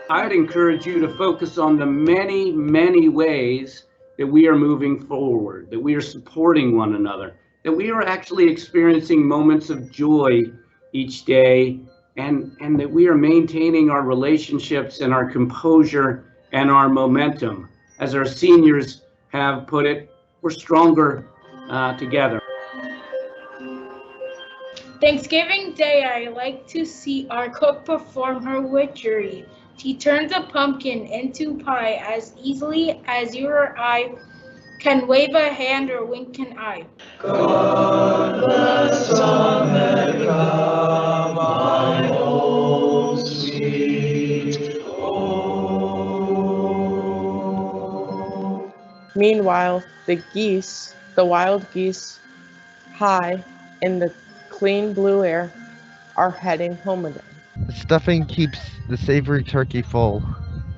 I'd encourage you to focus on the many, many ways that we are moving forward, that we are supporting one another, that we are actually experiencing moments of joy each day, and that we are maintaining our relationships and our composure and our momentum. As our seniors have put it, we're stronger together. Thanksgiving Day, I like to see our cook perform her witchery. She turns a pumpkin into pie as easily as you or I can wave a hand or wink an eye. God bless America, my home sweet home. Meanwhile, the wild geese, high in the clean blue air, are heading home again. The stuffing keeps the savory turkey full.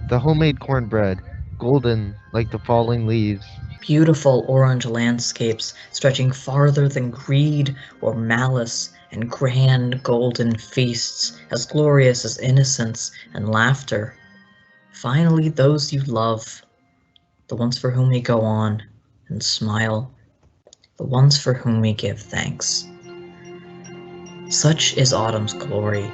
The homemade cornbread, golden like the falling leaves. Beautiful orange landscapes stretching farther than greed or malice, and grand golden feasts as glorious as innocence and laughter. Finally, those you love, the ones for whom we go on and smile, the ones for whom we give thanks. Such is autumn's glory,